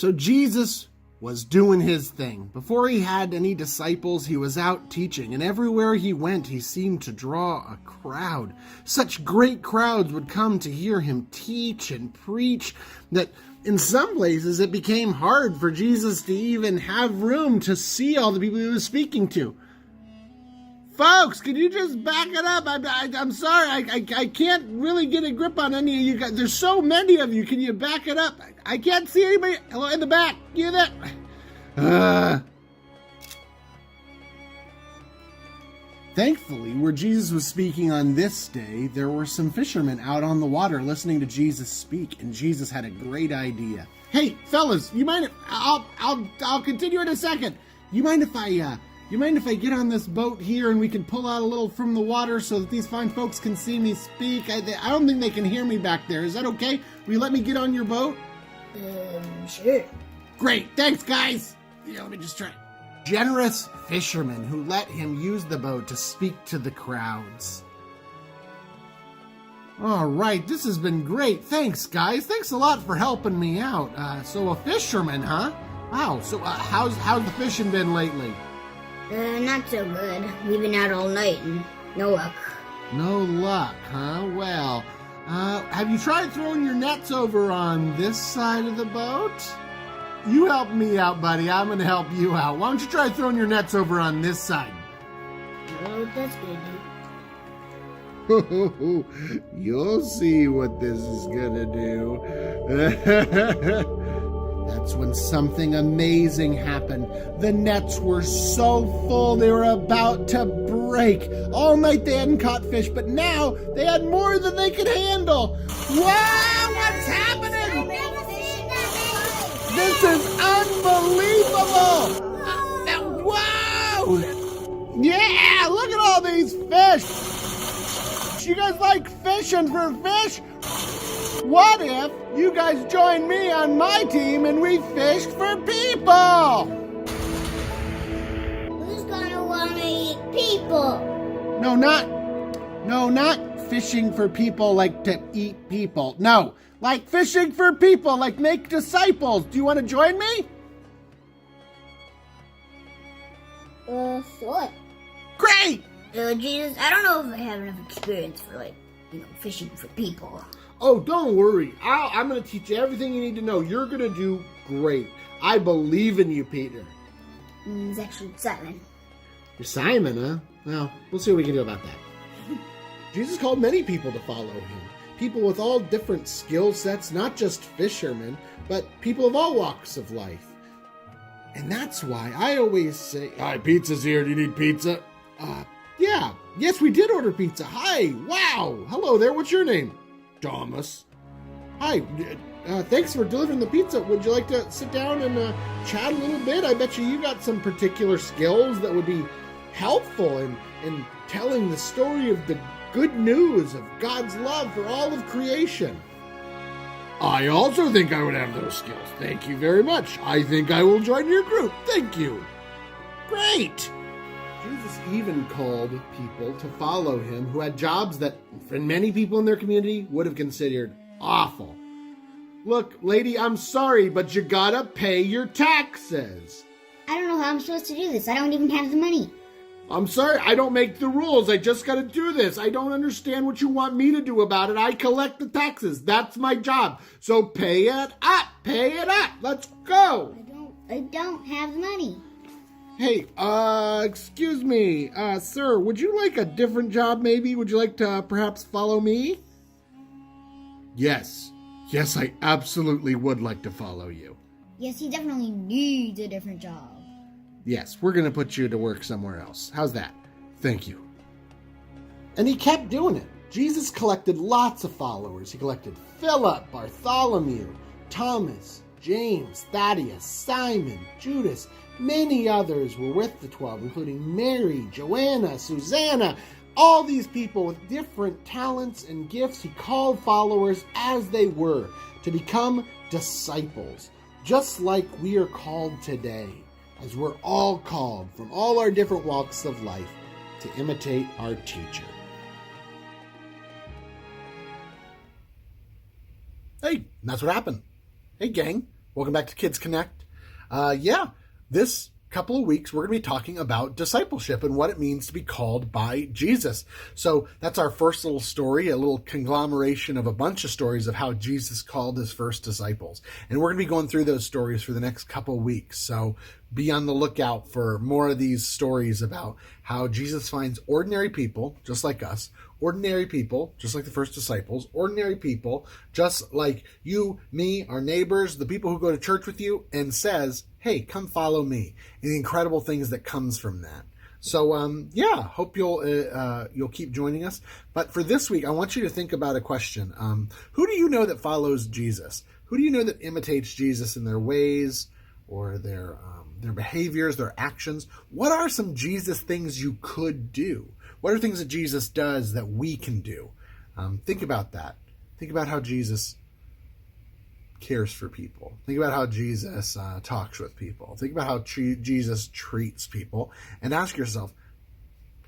So Jesus was doing his thing. Before he had any disciples, he was out teaching, and everywhere he went, he seemed to draw a crowd. Such great crowds would come to hear him teach and preach that in some places it became hard for Jesus to even have room to see all the people he was speaking to. Folks, can you just back it up? I'm sorry, I can't really get a grip on any of you guys. There's so many of you. Can you back it up? I can't see anybody. Hello, in the back. You that? Thankfully, where Jesus was speaking on this day, there were some fishermen out on the water listening to Jesus speak, and Jesus had a great idea. Hey, fellas, you mind if I'll continue in a second. You mind if I get on this boat here and we can pull out a little from the water so that these fine folks can see me speak? I don't think they can hear me back there. Is that okay? Will you let me get on your boat? Sure. Great. Thanks, guys. Yeah, let me just try. Generous fishermen who let him use the boat to speak to the crowds. All right, this has been great. Thanks, guys. Thanks a lot for helping me out. So a fisherman, huh? Wow. So how's the fishing been lately? Not so good. We've been out all night and no luck. No luck, huh? Well, have you tried throwing your nets over on this side of the boat? You help me out, buddy. I'm going to help you out. Why don't you try throwing your nets over on this side? Oh, that's good. You'll see what this is going to do. That's when something amazing happened. The nets were so full they were about to break. All night they hadn't caught fish, but now they had more than they could handle. Wow, what's happening? This is unbelievable! Wow! Yeah, look at all these fish! You guys like fishing for fish? What if you guys join me on my team and we fished for people? Who's gonna wanna eat people? No, not fishing for people like to eat people. No, like fishing for people, like make disciples. Do you want to join me? Sure. Great! Jesus, I don't know if I have enough experience for, fishing for people. Oh, don't worry. I'm going to teach you everything you need to know. You're going to do great. I believe in you, Peter. It's actually Simon. You're Simon, huh? Well, we'll see what we can do about that. Jesus called many people to follow him. People with all different skill sets, not just fishermen, but people of all walks of life. And that's why I always say, "Hi, pizza's here. Do you need pizza?" Yeah. Yes, we did order pizza. Hi. Wow. Hello there. What's your name? Thomas. Hi. Thanks for delivering the pizza. Would you like to sit down and chat a little bit? I bet you got some particular skills that would be helpful in telling the story of the good news of God's love for all of creation. I also think I would have those skills. Thank you very much. I think I will join your group. Thank you. Great. Jesus even called people to follow him who had jobs that for many people in their community would have considered awful. Look, lady, I'm sorry, but you gotta pay your taxes. I don't know how I'm supposed to do this. I don't even have the money. I'm sorry, I don't make the rules. I just gotta do this. I don't understand what you want me to do about it. I collect the taxes. That's my job. So pay it up. Pay it up. Let's go. I don't have the money. Hey, excuse me, sir, would you like a different job maybe? Would you like to perhaps follow me? Yes, I absolutely would like to follow you. Yes, he definitely needs a different job. Yes, we're going to put you to work somewhere else. How's that? Thank you. And he kept doing it. Jesus collected lots of followers. He collected Philip, Bartholomew, Thomas, James, Thaddeus, Simon, Judas. Many others were with the 12, including Mary, Joanna, Susanna. All these people with different talents and gifts, he called followers as they were to become disciples, just like we are called today, as we're all called from all our different walks of life to imitate our teacher. Hey, that's what happened. Hey, gang, Welcome back to Kids Connect. This couple of weeks we're going to be talking about discipleship and what it means to be called by Jesus. So that's our first little story, a little conglomeration of a bunch of stories of how Jesus called his first disciples. And we're going to be going through those stories for the next couple of weeks. So be on the lookout for more of these stories about how Jesus finds ordinary people, just like us, ordinary people, just like the first disciples, ordinary people, just like you, me, our neighbors, the people who go to church with you, and says, hey, come follow me, and the incredible things that comes from that. So, hope you'll keep joining us. But for this week, I want you to think about a question. Who do you know that follows Jesus? Who do you know that imitates Jesus in their ways or their behaviors, their actions? What are some Jesus things you could do? What are things that Jesus does that we can do? Think about that. Think about how Jesus cares for people. Think about how Jesus talks with people. Think about how Jesus treats people, and ask yourself,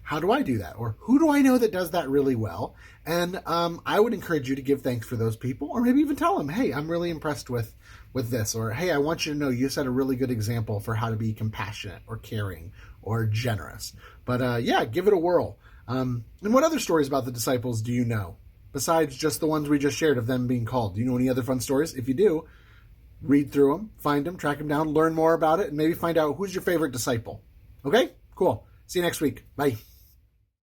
how do I do that? Or who do I know that does that really well? And I would encourage you to give thanks for those people, or maybe even tell them, hey, I'm really impressed with this, or hey, I want you to know you set a really good example for how to be compassionate or caring or generous. But give it a whirl. And what other stories about the disciples do you know, besides just the ones we just shared of them being called? Do you know any other fun stories? If you do, read through them, find them, track them down, learn more about it, and maybe find out who's your favorite disciple. Okay? Cool. See you next week. Bye.